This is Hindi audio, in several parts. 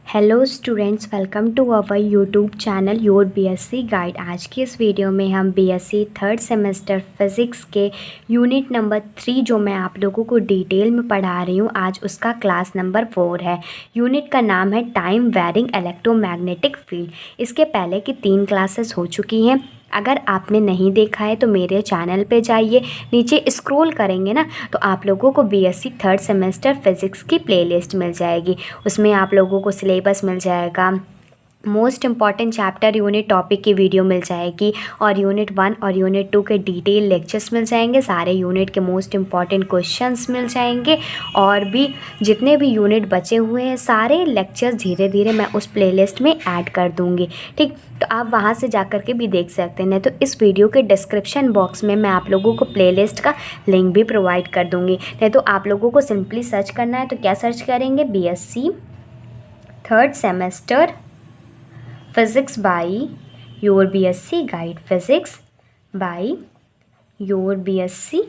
Hello students, welcome to our YouTube channel your BSc guide. आज की इस वीडियो में हम बीएससी थर्ड सेमेस्टर फिज़िक्स के यूनिट नंबर 3 जो मैं आप लोगों को डिटेल में पढ़ा रही हूँ, आज उसका क्लास नंबर 4 है। यूनिट का नाम है टाइम वेरिंग इलेक्ट्रोमैग्नेटिक फील्ड। इसके पहले की 3 क्लासेस हो चुकी हैं। अगर आपने नहीं देखा है तो मेरे चैनल पे जाइए, नीचे स्क्रॉल करेंगे ना तो आप लोगों को बीएससी थर्ड सेमेस्टर फिज़िक्स की प्लेलिस्ट मिल जाएगी। उसमें आप लोगों को सिलेबस मिल जाएगा, most important chapter unit topic की वीडियो मिल जाएगी और यूनिट 1 और यूनिट 2 के डिटेल लेक्चर्स मिल जाएंगे। सारे यूनिट के मोस्ट इम्पॉर्टेंट क्वेश्चंस मिल जाएंगे और भी जितने भी यूनिट बचे हुए हैं सारे लेक्चर्स धीरे धीरे मैं उस प्लेलिस्ट में ऐड कर दूँगी। ठीक, तो आप वहाँ से जा कर के भी देख सकते हैं। नहीं तो इस वीडियो के डिस्क्रिप्शन बॉक्स में मैं आप लोगों को प्लेलिस्ट का लिंक भी प्रोवाइड कर दूँगी। नहीं तो आप लोगों को सिंपली सर्च करना है तो क्या सर्च करेंगे, BSc third semester physics by your BSc guide, physics by your BSc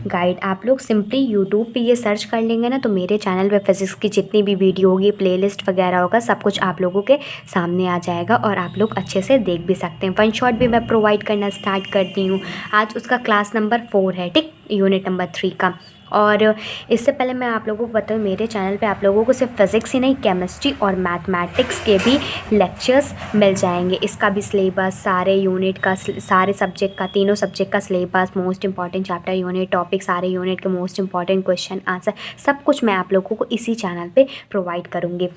guide. आप लोग सिंपली यूट्यूब पे ये सर्च कर लेंगे ना तो मेरे चैनल पे फिज़िक्स की जितनी भी वीडियो होगी, प्लेलिस्ट वगैरह होगा, सब कुछ आप लोगों के सामने आ जाएगा और आप लोग अच्छे से देख भी सकते हैं। वन शॉट भी मैं प्रोवाइड करना स्टार्ट करती हूँ। आज उसका क्लास नंबर 4 है, ठीक, यूनिट नंबर 3 का। और इससे पहले मैं आप लोगों को बताऊँ, मेरे चैनल पे आप लोगों को सिर्फ फिज़िक्स ही नहीं, केमिस्ट्री और मैथमेटिक्स के भी लेक्चर्स मिल जाएंगे। इसका भी सिलेबस, सारे यूनिट का, सारे सब्जेक्ट का, तीनों सब्जेक्ट का syllabus, most important chapter, unit topic, सारे यूनिट के मोस्ट इंपॉर्टेंट क्वेश्चन आंसर, सब कुछ मैं आप लोगों को इसी चैनल पे प्रोवाइड करूँगी।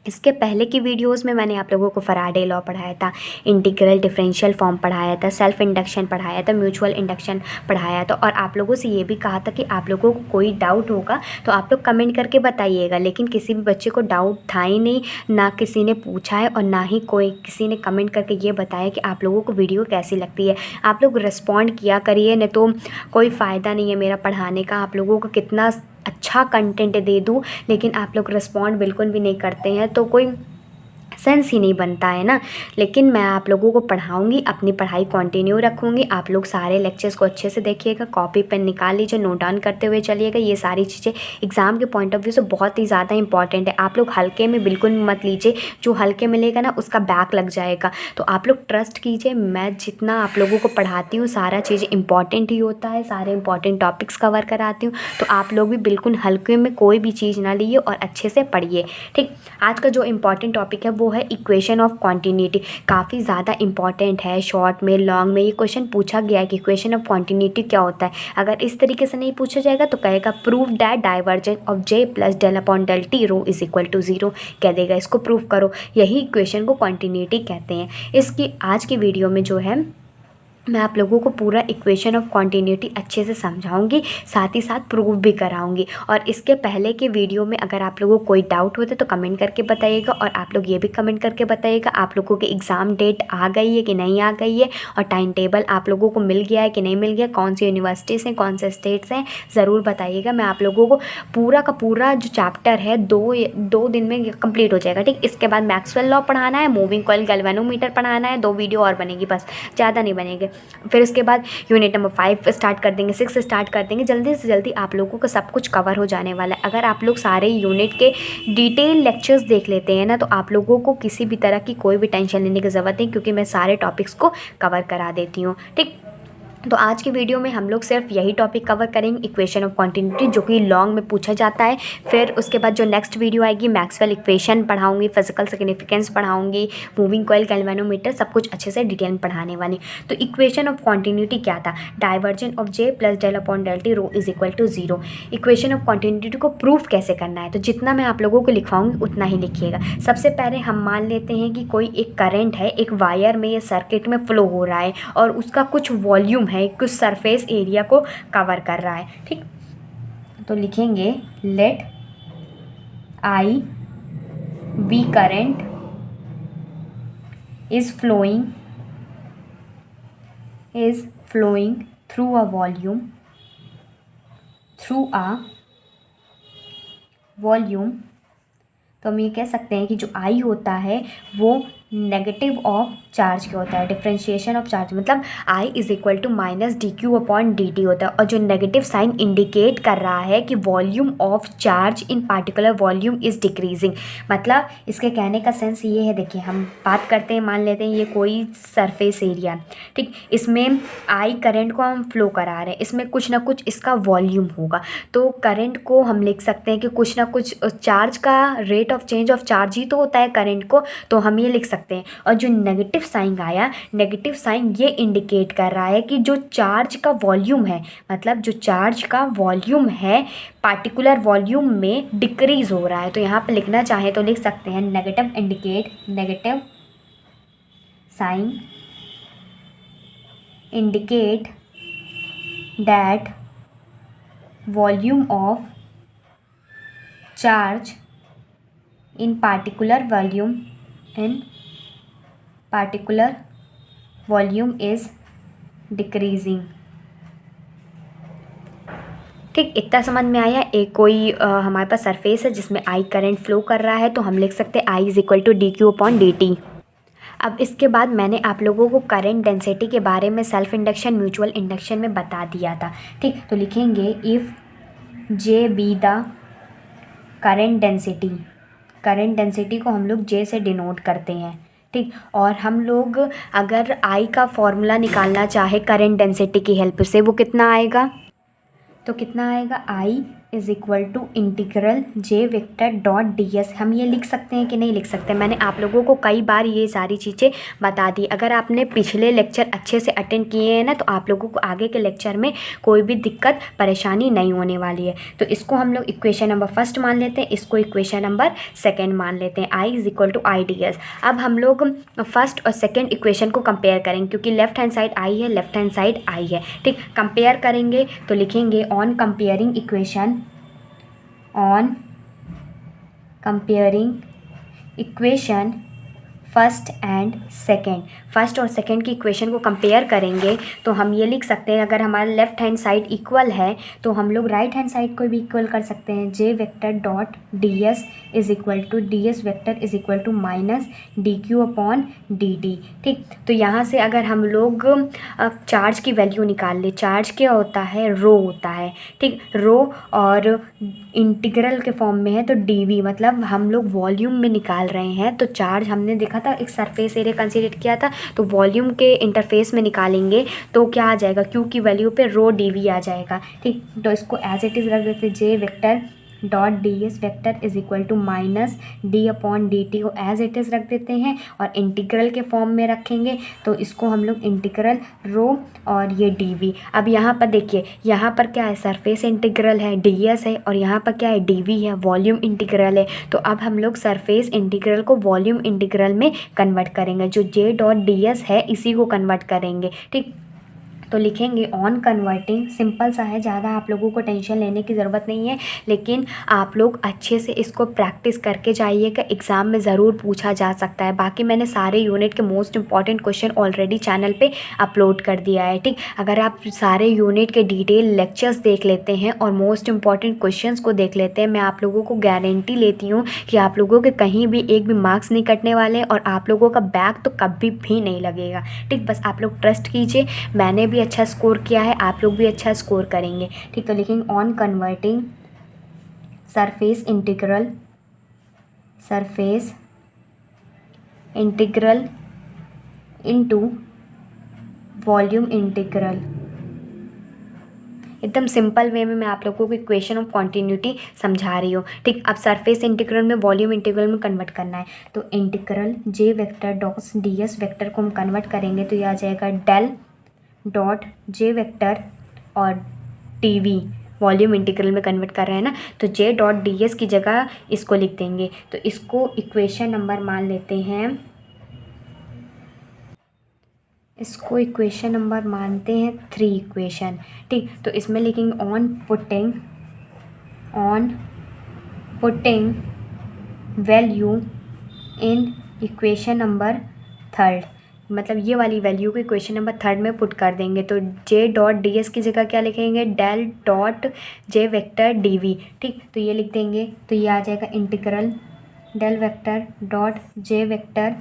इसके पहले की वीडियोस में मैंने आप लोगों को फैराडे लॉ पढ़ाया था, इंटीग्रल डिफरेंशियल फॉर्म पढ़ाया था, सेल्फ इंडक्शन पढ़ाया था, म्यूचुअल इंडक्शन पढ़ाया था और आप लोगों से ये भी कहा था कि आप लोगों को कोई डाउट होगा तो आप लोग कमेंट करके बताइएगा। लेकिन किसी भी बच्चे को डाउट था ही नहीं, ना किसी ने पूछा है और ना ही कोई किसी ने कमेंट करके ये बताया कि आप लोगों को वीडियो कैसी लगती है। आप लोग रिस्पॉन्ड किया करिए, नहीं तो कोई फ़ायदा नहीं है मेरा पढ़ाने का। आप लोगों को कितना अच्छा कंटेंट दे दूँ लेकिन आप लोग रिस्पॉन्ड बिल्कुल भी नहीं करते हैं तो कोई सेंस ही नहीं बनता है ना। लेकिन मैं आप लोगों को पढ़ाऊंगी, अपनी पढ़ाई कंटिन्यू रखूंगी। आप लोग सारे लेक्चर्स को अच्छे से देखिएगा, कॉपी पेन निकाल लीजिए, नोट डाउन करते हुए चलिएगा। ये सारी चीज़ें एग्ज़ाम के पॉइंट ऑफ व्यू से बहुत ही ज़्यादा इंपॉर्टेंट है। आप लोग हल्के में बिल्कुल मत लीजिए, जो हल्के में लेगा ना उसका बैक लग जाएगा। तो आप लोग ट्रस्ट कीजिए, मैं जितना आप लोगों को पढ़ाती हूँ सारा चीज़ इंपॉर्टेंट ही होता है, सारे इंपॉर्टेंट टॉपिक्स कवर कराती हूँ। तो आप लोग भी बिल्कुल हल्के में कोई भी चीज़ ना लीजिए और अच्छे से पढ़िए। ठीक, आज का जो इम्पॉर्टेंट टॉपिक है वो है इक्वेशन ऑफ कॉन्टिन्यूटी। काफ़ी ज़्यादा इंपॉर्टेंट है, शॉर्ट में लॉन्ग में ये क्वेश्चन पूछा गया है कि इक्वेशन ऑफ कॉन्टिन्यूटी क्या होता है। अगर इस तरीके से नहीं पूछा जाएगा तो कहेगा prove that divergence of J plus del upon del T rho is equal to 0, कह देगा इसको प्रूव करो। यही इक्वेशन को कॉन्टिन्यूटी कहते हैं। इसकी आज की वीडियो में जो है मैं आप लोगों को पूरा इक्वेशन ऑफ कॉन्टिन्यूटी अच्छे से समझाऊंगी, साथ ही साथ प्रूव भी कराऊंगी। और इसके पहले के वीडियो में अगर आप लोगों को कोई डाउट होता है तो कमेंट करके बताइएगा और आप लोग ये भी कमेंट करके बताइएगा आप लोगों की एग्ज़ाम डेट आ गई है कि नहीं आ गई है और टाइम टेबल आप लोगों को मिल गया है कि नहीं मिल गया, कौन सी यूनिवर्सिटीज़ हैं, कौन से स्टेट्स हैं, ज़रूर बताइएगा। मैं आप लोगों को पूरा का पूरा जो चैप्टर है दो दिन में कंप्लीट हो जाएगा। ठीक, इसके बाद मैक्सवेल लॉ पढ़ाना है, मूविंग कॉइल गैल्वेनोमीटर पढ़ाना है, 2 वीडियो और बनेगी बस, ज़्यादा नहीं बनेंगे। फिर उसके बाद यूनिट नंबर 5 स्टार्ट कर देंगे, 6 स्टार्ट कर देंगे। जल्दी से जल्दी आप लोगों को सब कुछ कवर हो जाने वाला है। अगर आप लोग सारे यूनिट के डिटेल लेक्चर्स देख लेते हैं ना तो आप लोगों को किसी भी तरह की कोई भी टेंशन लेने की ज़रूरत नहीं, क्योंकि मैं सारे टॉपिक्स को कवर करा देती हूँ। ठीक, तो आज की वीडियो में हम लोग सिर्फ यही टॉपिक कवर करेंगे, इक्वेशन ऑफ कॉन्टिन्यूटी, जो कि लॉन्ग में पूछा जाता है। फिर उसके बाद जो नेक्स्ट वीडियो आएगी मैक्सवेल इक्वेशन पढ़ाऊंगी, फिजिकल सिग्निफिकेंस पढ़ाऊंगी, मूविंग कॉइल गैल्वेनोमीटर, सब कुछ अच्छे से डिटेल में पढ़ाने वाली। तो इक्वेशन ऑफ कॉन्टिन्यूटी क्या था, divergence of J plus del upon del T rho is equal to 0। Equation of continuity को प्रूफ कैसे करना है, तो जितना मैं आप लोगों को लिखवाऊंगी उतना ही लिखिएगा। सबसे पहले हम मान लेते हैं कि कोई एक करंट है, एक वायर में या सर्किट में फ्लो हो रहा है और उसका कुछ वॉल्यूम है, कुछ सरफेस एरिया को कवर कर रहा है। ठीक, तो लिखेंगे let I be current is flowing through a volume तो हम ये कह सकते हैं कि जो आई होता है वो नेगेटिव ऑफ चार्ज क्या होता है, डिफ्रेंशिएशन ऑफ चार्ज, मतलब I is equal to minus D Q upon D T होता है। और जो नेगेटिव साइन इंडिकेट कर रहा है कि volume of charge in particular volume is decreasing, मतलब इसके कहने का सेंस ये है, देखिए हम बात करते हैं, मान लेते हैं ये कोई सरफेस एरिया, ठीक, इसमें आई करंट को हम फ्लो करा रहे हैं, इसमें कुछ ना कुछ इसका वॉल्यूम होगा, तो करंट को हम लिख सकते हैं कि कुछ ना कुछ चार्ज का rate of change of charge ही तो होता है करंट को, तो हम ये लिख सकते हैं। और जो नेगेटिव साइन आया, नेगेटिव साइन ये इंडिकेट कर रहा है कि जो चार्ज का वॉल्यूम है, मतलब जो चार्ज का वॉल्यूम है पार्टिकुलर वॉल्यूम में डिक्रीज हो रहा है। तो यहाँ पे लिखना चाहे तो लिख सकते हैं negative indicate, negative sign indicate that volume of charge in particular volume is decreasing. ठीक, इतना समझ में आया। एक कोई हमारे पास सरफेस है जिसमें आई करंट फ्लो कर रहा है, तो हम लिख सकते हैं I is equal to d Q upon D t. अब इसके बाद मैंने आप लोगों को करंट डेंसिटी के बारे में सेल्फ इंडक्शन म्यूचुअल इंडक्शन में बता दिया था, ठीक, तो लिखेंगे if J be the current density, current density को हम लोग जे से डिनोट करते हैं, ठीक, और हम लोग अगर आई का फॉर्मूला निकालना चाहे करंट डेंसिटी की हेल्प से, वो कितना आएगा, तो कितना आएगा, I is equal to integral J vector dot d S. हम ये लिख सकते हैं कि नहीं लिख सकते, मैंने आप लोगों को कई बार ये सारी चीज़ें बता दी। अगर आपने पिछले लेक्चर अच्छे से अटेंड किए हैं ना, तो आप लोगों को आगे के लेक्चर में कोई भी दिक्कत परेशानी नहीं होने वाली है। तो इसको हम लोग इक्वेशन नंबर फर्स्ट मान लेते हैं, इसको इक्वेशन नंबर सेकेंड मान लेते हैं, I is equal to I d S. अब हम लोग फर्स्ट और सेकेंड इक्वेशन को कंपेयर करेंगे, क्योंकि लेफ्ट हैंड साइड आई है, लेफ्ट हैंड साइड आई है, ठीक, कंपेयर करेंगे तो लिखेंगे on comparing equation, on comparing equation first and second, first और सेकेंड की इक्वेशन को कंपेयर करेंगे तो हम ये लिख सकते हैं, अगर हमारा लेफ्ट हैंड साइड इक्वल है तो हम लोग राइट हैंड साइड को भी इक्वल कर सकते हैं। J vector dot d S is equal to d S vector is equal to minus D Q upon D t, ठीक, तो यहाँ से अगर हम लोग चार्ज की वैल्यू निकाल ले, चार्ज क्या होता है, रो होता है, ठीक, रो, और इंटीग्रल के फॉर्म में है तो डी वी, मतलब हम लोग वॉल्यूम में निकाल रहे हैं, तो चार्ज हमने देखा था एक सरफेस एरिया कंसीडर किया था, तो वॉल्यूम के इंटरफेस में निकालेंगे तो क्या आ जाएगा, क्यू की वैल्यू पे रो डी वी आ जाएगा, ठीक, तो इसको एज इट इज़ रख देते, J vector dot d S vector is equal to minus d upon D t को एज इट इज़ रख देते हैं, और इंटीग्रल के फॉर्म में रखेंगे तो इसको हम लोग इंटीग्रल रो और ये डी वी। अब यहाँ पर देखिए, यहाँ पर क्या है, सरफेस इंटीग्रल है, डी एस है, और यहाँ पर क्या है, डी वी है, वॉल्यूम इंटीग्रल है। तो अब हम लोग सरफेस इंटीग्रल को वॉल्यूम इंटीग्रल में कन्वर्ट करेंगे, जो जे डॉट डी एस है इसी को कन्वर्ट करेंगे, ठीक, तो लिखेंगे ऑन कन्वर्टिंग, सिंपल सा है, ज़्यादा आप लोगों को टेंशन लेने की ज़रूरत नहीं है, लेकिन आप लोग अच्छे से इसको प्रैक्टिस करके जाइएगा, एग्ज़ाम में ज़रूर पूछा जा सकता है। बाकी मैंने सारे यूनिट के most important question already channel पे अपलोड कर दिया है, ठीक, अगर आप सारे यूनिट के डिटेल लेक्चर्स देख लेते हैं और मोस्ट इंपॉर्टेंट क्वेश्चंस को देख लेते हैं, मैं आप लोगों को गारंटी लेती हूँ कि आप लोगों के कहीं भी एक भी मार्क्स नहीं कटने वाले, और आप लोगों का बैक तो कभी भी नहीं लगेगा, ठीक, बस आप लोग ट्रस्ट कीजिए, मैंने भी अच्छा स्कोर किया है, आप लोग भी अच्छा स्कोर करेंगे, ठीक, तो लिखेंगे on converting surface integral into volume integral. एकदम सिंपल वे में मैं आप लोगों को इक्वेशन ऑफ कॉन्टिन्यूटी समझा रही हूँ, ठीक, अब सरफेस इंटीग्रल में वॉल्यूम इंटीग्रल में कन्वर्ट करना है, तो integral J vector dot d S vector को हम कन्वर्ट करेंगे तो ये आ जाएगा डेल डॉट जे वेक्टर और टी वी, वॉल्यूम इंटीग्रल में कन्वर्ट कर रहे हैं ना, तो जे डॉट डी एस की जगह इसको लिख देंगे, तो इसको इक्वेशन नंबर मान लेते हैं, इसको इक्वेशन नंबर मानते हैं 3 इक्वेशन, ठीक, तो इसमें लिखेंगे on putting value in equation number 3, मतलब ये वाली वैल्यू को इक्वेशन नंबर 3 में पुट कर देंगे, तो जे डॉट डी एस की जगह क्या लिखेंगे, del dot J vector D V, ठीक, तो ये लिख देंगे, तो ये आ जाएगा integral del vector dot J vector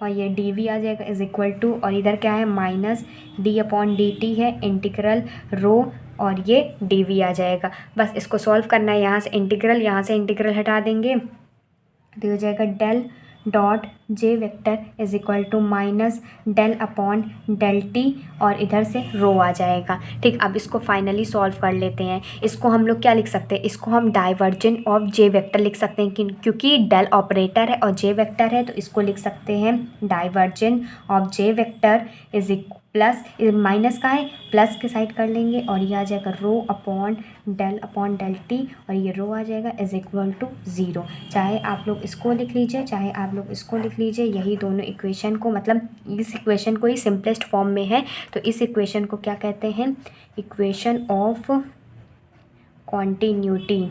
और ये डी वी आ जाएगा इज इक्वल टू, और इधर क्या है minus d upon D T है इंटीग्रल रो, और ये डी वी आ जाएगा। बस इसको सॉल्व करना है, यहाँ से इंटीग्रल हटा देंगे तो हो जाएगा del dot J vector is equal to minus del upon del T, और इधर से रो आ जाएगा। ठीक, अब इसको फाइनली सॉल्व कर लेते हैं। इसको हम लोग क्या लिख सकते हैं, इसको हम डाइवर्जेंट ऑफ जे वेक्टर लिख सकते हैं क्योंकि डेल ऑपरेटर है और जे वेक्टर है, तो इसको लिख सकते हैं divergent of J vector is plus minus का है प्लस के साइड कर लेंगे, और ये आ जाएगा रो अपॉन डेल टी, और ये रो आ जाएगा इज इक्वल टू 0। चाहे आप लोग इसको लिख लीजिए, चाहे आप लोग इसको लिख लीजिए, यही दोनों इक्वेशन को, मतलब इस इक्वेशन को ही सिंपलेस्ट फॉर्म में है, तो इस इक्वेशन को क्या कहते हैं, इक्वेशन ऑफ कॉन्टिन्यूटी।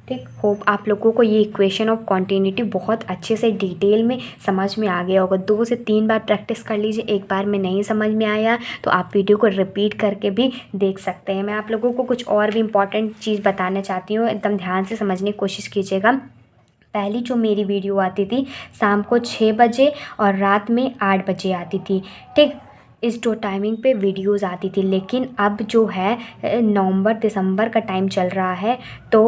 ठीक, होप आप लोगों को ये इक्वेशन ऑफ कॉन्टिन्यूटी बहुत अच्छे से डिटेल में समझ में आ गया होगा। 2 से 3 बार प्रैक्टिस कर लीजिए, एक बार में नहीं समझ में आया तो आप वीडियो को रिपीट करके भी देख सकते हैं। मैं आप लोगों को कुछ और भी इम्पॉर्टेंट चीज़ बताना चाहती हूँ, एकदम ध्यान से समझने की कोशिश कीजिएगा। पहली जो मेरी वीडियो आती थी शाम को 6 बजे और रात में 8 बजे आती थी। ठीक, इस 2 टाइमिंग पे वीडियोस आती थी, लेकिन अब जो है नवंबर दिसंबर का टाइम चल रहा है तो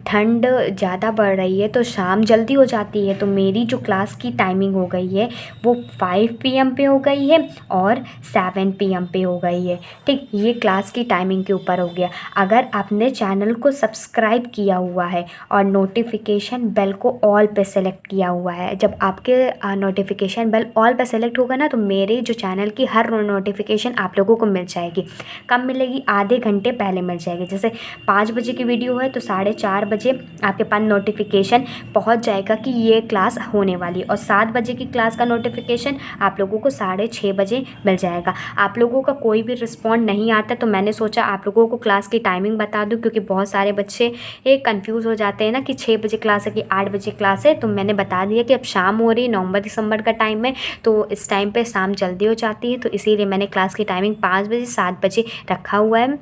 ठंड ज़्यादा बढ़ रही है तो शाम जल्दी हो जाती है, तो मेरी जो क्लास की टाइमिंग हो गई है वो 5 PM पे हो गई है और 7 PM पे हो गई है। ठीक, ये क्लास की टाइमिंग के ऊपर हो गया। अगर आपने चैनल को सब्सक्राइब किया हुआ है और नोटिफिकेशन बेल को ऑल पे सेलेक्ट किया हुआ है, जब आपके नोटिफिकेशन बेल ऑल पे सेलेक्ट होगा ना तो मेरे जो चैनल की हर नोटिफिकेशन आप लोगों को मिल जाएगी। कब मिलेगी, आधे घंटे पहले मिल जाएगी। जैसे 5 बजे की वीडियो है तो 4:30 बजे आपके पास नोटिफिकेशन पहुंच जाएगा कि ये क्लास होने वाली है, और 7 बजे की क्लास का नोटिफिकेशन आप लोगों को 6:30 बजे मिल जाएगा। आप लोगों का कोई भी रिस्पॉन्ड नहीं आता तो मैंने सोचा आप लोगों को क्लास की टाइमिंग बता दूं, क्योंकि बहुत सारे बच्चे कन्फ्यूज़ हो जाते हैं ना कि 6 बजे क्लास है कि 8 बजे क्लास है, तो मैंने बता दिया कि अब शाम हो रही है, नवंबर दिसंबर का टाइम है, तो इस टाइम पे शाम जल्दी हो जाती है, तो इसीलिए मैंने क्लास की टाइमिंग 5 बजे 7 बजे रखा हुआ है।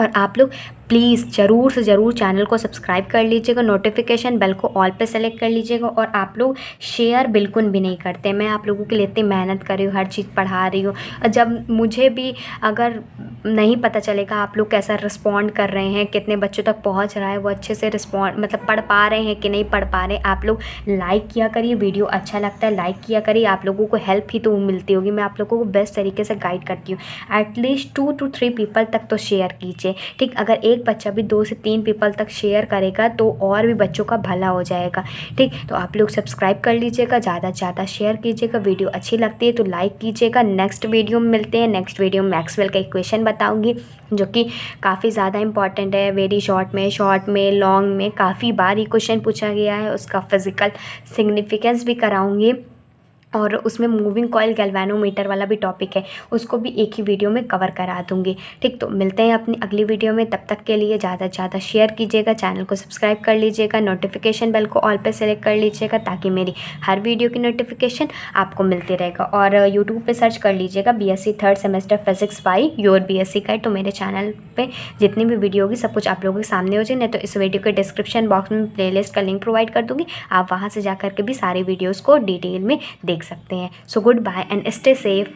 और आप लोग प्लीज़ ज़रूर से ज़रूर चैनल को सब्सक्राइब कर लीजिएगा, नोटिफिकेशन बेल को ऑल पे सेलेक्ट कर लीजिएगा, और आप लोग शेयर बिल्कुल भी नहीं करते। मैं आप लोगों के लिए इतनी मेहनत कर रही हूँ, हर चीज़ पढ़ा रही हूँ, और जब मुझे भी अगर नहीं पता चलेगा आप लोग कैसा रिस्पॉन्ड कर रहे हैं, कितने बच्चों तक पहुँच रहा है, वो अच्छे से रिस्पॉन्ड मतलब पढ़ पा रहे हैं कि नहीं पढ़ पा रहे, आप लोग लाइक किया करिए। वीडियो अच्छा लगता है लाइक किया करिए, आप लोगों को हेल्प ही तो मिलती होगी। मैं आप लोगों को बेस्ट तरीके से गाइड करती हूँ। एटलीस्ट 2 to 3 पीपल तक तो शेयर कीजिए। ठीक, अगर एक बच्चा भी 2 से 3 पीपल तक शेयर करेगा तो और भी बच्चों का भला हो जाएगा। ठीक, तो आप लोग सब्सक्राइब कर लीजिएगा, ज़्यादा से ज़्यादा शेयर कीजिएगा, वीडियो अच्छी लगती है तो लाइक कीजिएगा। नेक्स्ट वीडियो में मिलते हैं। नेक्स्ट वीडियो में मैक्सवेल का इक्वेशन बताऊंगी जो कि काफ़ी ज़्यादा इंपॉर्टेंट है। वेरी शॉर्ट में लॉन्ग में काफ़ी बार ये क्वेश्चन पूछा गया है, उसका फिज़िकल सिग्निफिकेंस भी कराऊंगी, और उसमें मूविंग कॉइल गैल्वेनोमीटर वाला भी टॉपिक है, उसको भी एक ही वीडियो में कवर करा दूंगी। ठीक, तो मिलते हैं अपनी अगली वीडियो में। तब तक के लिए ज़्यादा से ज़्यादा शेयर कीजिएगा, चैनल को सब्सक्राइब कर लीजिएगा, नोटिफिकेशन बेल को ऑल पे सेलेक्ट कर लीजिएगा ताकि मेरी हर वीडियो की नोटिफिकेशन आपको मिलती रहेगा। और यूट्यूब पर सर्च कर लीजिएगा BSc 3rd semester physics by your BSc guide, तो मेरे चैनल पर जितनी भी वीडियो होगी सब कुछ आप लोगों के सामने हो जाए। नहीं तो इस वीडियो के डिस्क्रिप्शन बॉक्स में प्लेलिस्ट का लिंक प्रोवाइड कर दूँगी, आप वहाँ से जा करके भी सारी वीडियोज़ को डिटेल में देख सकते हैं। So goodbye and stay safe.